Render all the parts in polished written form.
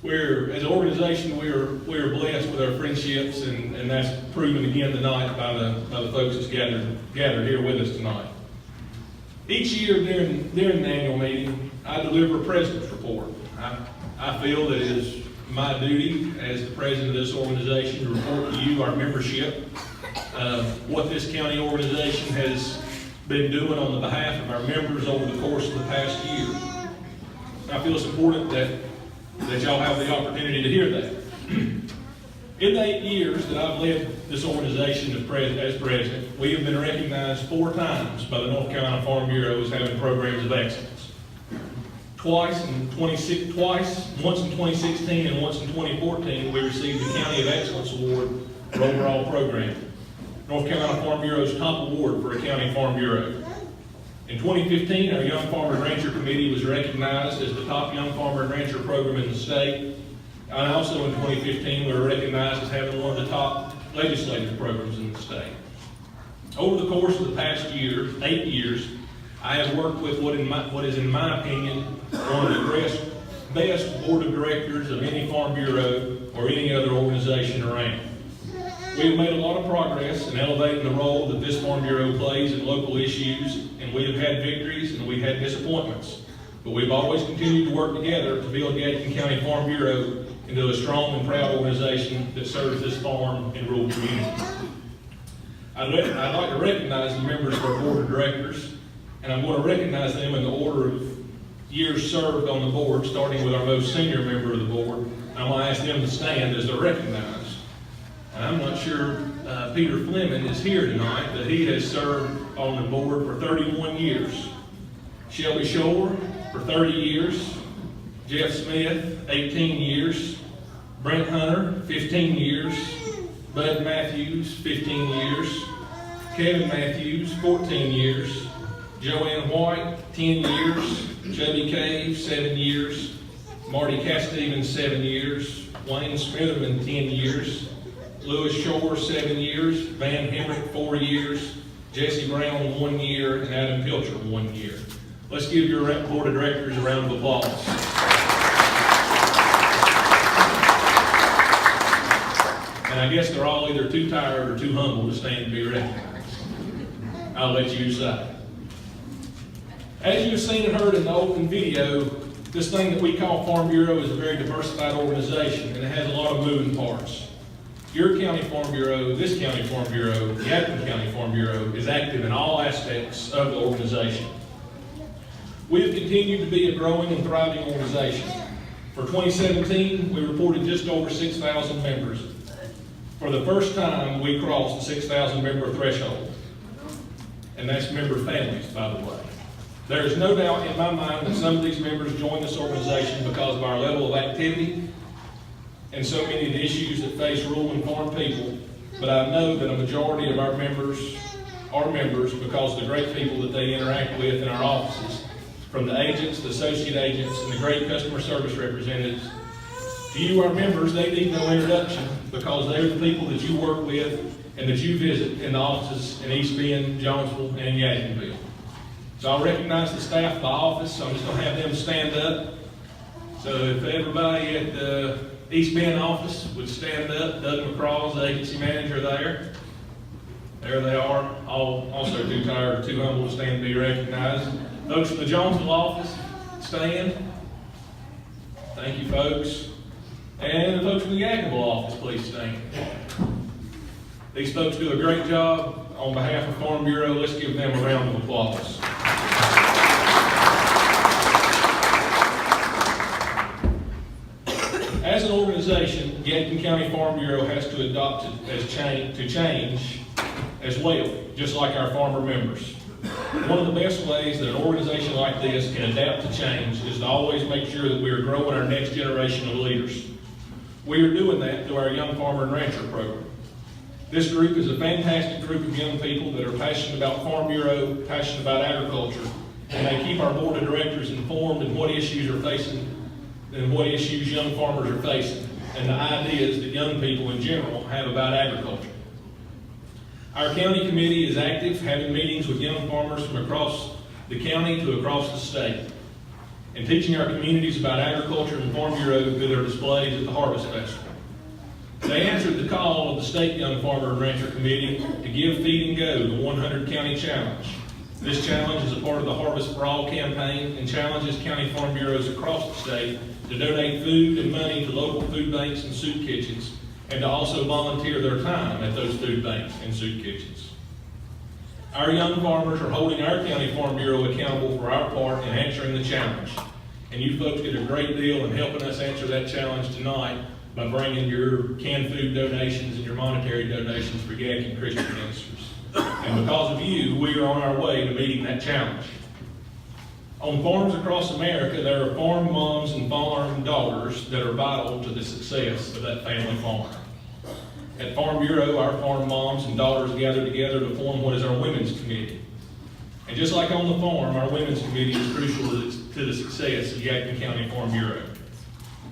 as an organization, we're blessed with our friendships, and that's proven again tonight by the folks that's gathered here with us tonight. Each year during the annual meeting, I deliver a president's report. I feel that it is my duty as the president of this organization to report to you, our membership, what this county organization has been doing on the behalf of our members over the course of the past year. I feel it's important that y'all have the opportunity to hear that. In the 8 years that I've led this organization as president, we have been recognized 4 times by the North Carolina Farm Bureau as having programs of excellence. Once in 2016 and once in 2014, we received the County of Excellence Award for overall programming. North Carolina Farm Bureau's top award for a county farm bureau. In 2015, our Young Farmer and Rancher Committee was recognized as the top Young Farmer and Rancher program in the state. And also in 2015, we were recognized as having one of the top legislative programs in the state. Over the course of the past 8 years, I have worked with what is, in my opinion, one of the best board of directors of any farm bureau or any other organization around. We have made a lot of progress in elevating the role that this Farm Bureau plays in local issues, and we have had victories and we've had disappointments. But we've always continued to work together to build Yadkin County Farm Bureau into a strong and proud organization that serves this farm and rural community. I'd like to recognize the members of our board of directors, and I'm going to recognize them in the order of years served on the board, starting with our most senior member of the board. I'm going to ask them to stand as they're recognized. And I'm not sure Peter Fleming is here tonight, but he has served on the board for 31 years. Shelby Shore for 30 years. Jeff Smith, 18 years. Brent Hunter, 15 years. Bud Matthews, 15 years. Kevin Matthews, 14 years. Joanne White, 10 years. Chubby Cave, 7 years. Marty Castevens, 7 years. Wayne Smitherman, 10 years. Lewis Shore, 7 years. Van Hemrick, 4 years. Jesse Brown, 1 year. And Adam Pilcher, 1 year. Let's give your board of directors a round of applause. And I guess they're all either too tired or too humble to stand to be recognized. I'll let you decide. As you've seen and heard in the opening video, this thing that we call Farm Bureau is a very diversified organization, and it has a lot of moving parts. Your county farm bureau, this county farm bureau, the Yadkin County Farm Bureau is active in all aspects of the organization. We have continued to be a growing and thriving organization. For 2017, we reported just over 6,000 members. For the first time, we crossed the 6,000 member threshold. And that's member families, by the way. There is no doubt in my mind that some of these members joined this organization because of our level of activity and so many of the issues that face rural and farm people. But I know that a majority of our members are members because of the great people that they interact with in our offices, from the agents, the associate agents, and the great customer service representatives. To you, our members, they need no introduction because they're the people that you work with and that you visit in the offices in East Bend, Jonesville, and Yadkinville. So I'll recognize the staff of the office, so I'm just going to have them stand up. So if everybody at the East Bend office would stand up, Doug McCraw, the agency manager there. There they are, all also too tired or too humble to stand to be recognized. Folks from the Jonesville office, stand. Thank you, folks. And the folks from the Yadkinville office, please stand. These folks do a great job. On behalf of Farm Bureau, let's give them a round of applause. As an organization, Yadkin County Farm Bureau has to adopt to change as well, just like our farmer members. One of the best ways that an organization like this can adapt to change is to always make sure that we are growing our next generation of leaders. We are doing that through our Young Farmer and Rancher program. This group is a fantastic group of young people that are passionate about Farm Bureau, passionate about agriculture, and they keep our board of directors informed in what issues are facing and what issues young farmers are facing, and the ideas that young people in general have about agriculture. Our county committee is active, having meetings with young farmers from across the county to across the state. and teaching our communities about agriculture and Farm Bureau through their displays at the Harvest Festival. They answered the call of the State Young Farmer and Rancher Committee to give Feed and Go the 100 County Challenge. This challenge is a part of the Harvest for All campaign and challenges county farm bureaus across the state to donate food and money to local food banks and soup kitchens, and to also volunteer their time at those food banks and soup kitchens. Our young farmers are holding our county farm bureau accountable for our part in answering the challenge. And you folks did a great deal in helping us answer that challenge tonight by bringing your canned food donations and your monetary donations for Yadkin Christian Ministers. And because of you, we are on our way to meeting that challenge. On farms across America, there are farm moms and farm daughters that are vital to the success of that family farm. At Farm Bureau, our farm moms and daughters gather together to form what is our Women's Committee. And just like on the farm, our Women's Committee is crucial to the success of Yadkin County Farm Bureau.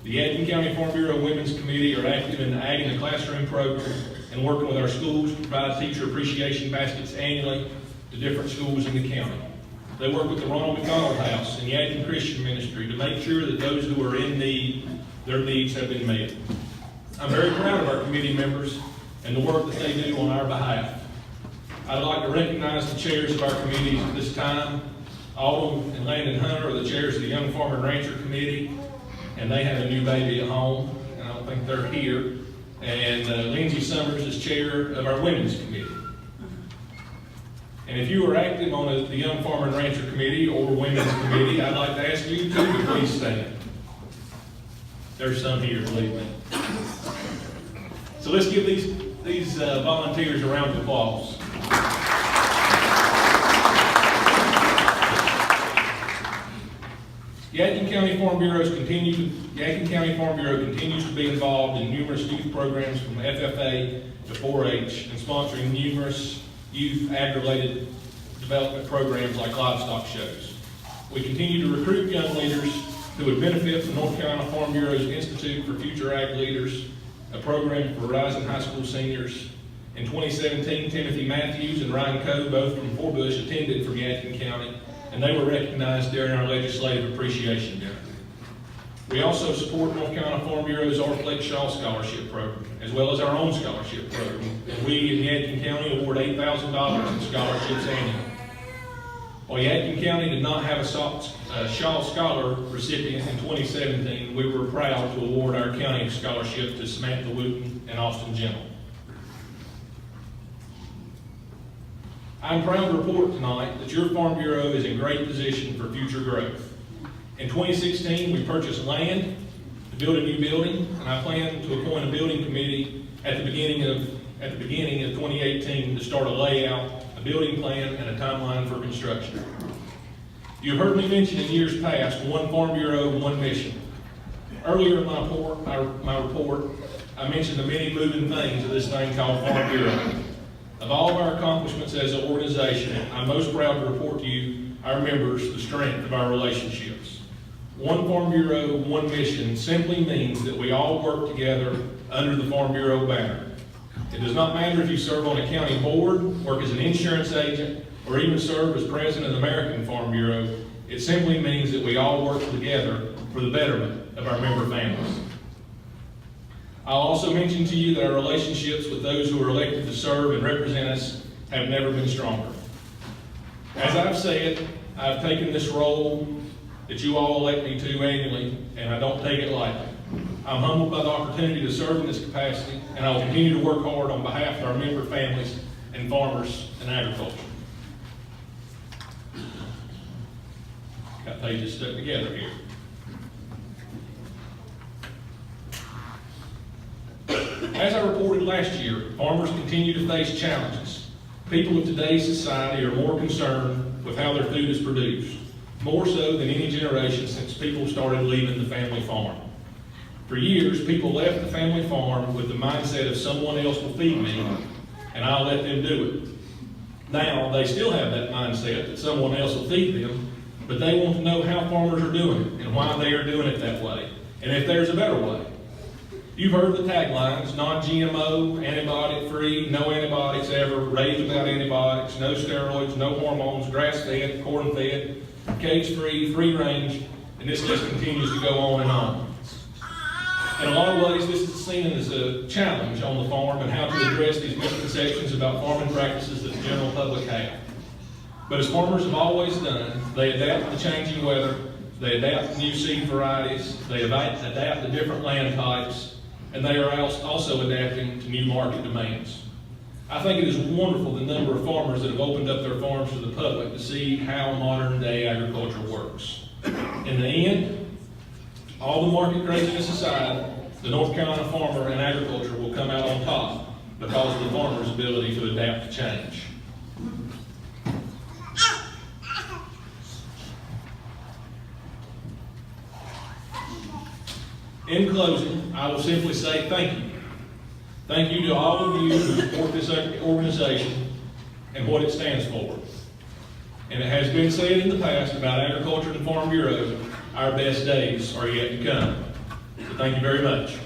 The Yadkin County Farm Bureau Women's Committee are active in the Ag in the Classroom program and working with our schools to provide teacher appreciation baskets annually to different schools in the county. They work with the Ronald McDonald House and Yadkin Christian Ministry to make sure that those who are in need, their needs have been met. I'm very proud of our committee members and the work that they do on our behalf. I'd like to recognize the chairs of our committees at this time. Autumn and Landon Hunter are the chairs of the Young Farmer and Rancher Committee, and they have a new baby at home, and I don't think they're here. And Lindsay Summers is chair of our Women's Committee. And if you are active on the Young Farmer and Rancher Committee or Women's Committee, I'd like to ask you too to please stand. There's some here, believe me. So let's give these volunteers a round of applause. Yadkin County Farm Bureau continues to be involved in numerous youth programs from FFA to 4-H and sponsoring numerous youth ag-related development programs like livestock shows. We continue to recruit young leaders who would benefit from North Carolina Farm Bureau's Institute for Future Ag Leaders, a program for rising high school seniors. In 2017, Timothy Matthews and Ryan Coe, both from Forbush, attended from Yadkin County, and they were recognized during our Legislative Appreciation Dinner. We also support North Carolina Farm Bureau's R. Shaw Scholarship Program, as well as our own scholarship program. And we in Yadkin County award $8,000 in scholarships annually. While Yadkin County did not have a Shaw Scholar recipient in 2017, we were proud to award our county scholarship to Samantha Wooten and Austin Gentle. I'm proud to report tonight that your Farm Bureau is in great position for future growth. In 2016, we purchased land to build a new building, and I plan to appoint a building committee at the beginning of 2018 to start a layout, a building plan, and a timeline for construction. You've heard me mention in years past, one Farm Bureau, one mission. Earlier in my report, I mentioned the many moving things of this thing called Farm Bureau. Of all of our accomplishments as an organization, I'm most proud to report to you, our members, the strength of our relationships. One Farm Bureau, one mission simply means that we all work together under the Farm Bureau banner. It does not matter if you serve on a county board, work as an insurance agent, or even serve as president of the American Farm Bureau. It simply means that we all work together for the betterment of our member families. I'll also mention to you that our relationships with those who are elected to serve and represent us have never been stronger. As I've said, I've taken this role that you all elect me to annually, and I don't take it lightly. I'm humbled by the opportunity to serve in this capacity, and I will continue to work hard on behalf of our member families and farmers and agriculture. Got pages stuck together here. As I reported last year, farmers continue to face challenges. People of today's society are more concerned with how their food is produced, more so than any generation since people started leaving the family farm. For years, people left the family farm with the mindset of someone else will feed me, and I'll let them do it. Now, they still have that mindset that someone else will feed them, but they want to know how farmers are doing it and why they are doing it that way, and if there's a better way. You've heard the taglines: non-GMO, antibiotic-free, no antibiotics ever, raised without antibiotics, no steroids, no hormones, grass-fed, corn-fed, cage-free, free-range, and And this just continues to go on and on. In a lot of ways, this is seen as a challenge on the farm and how to address these misconceptions about farming practices that the general public have. But as farmers have always done, they adapt to changing weather, they adapt to new seed varieties, they adapt to different land types, and they are also adapting to new market demands. I think it is wonderful the number of farmers that have opened up their farms to the public to see how modern day agriculture works. In the end, all the market craziness aside, the North Carolina farmer and agriculture will come out on top because of the farmer's ability to adapt to change. In closing, I will simply say thank you. Thank you to all of you who support this organization and what it stands for. And it has been said in the past about Agriculture and Farm Bureau, our best days are yet to come. So thank you very much.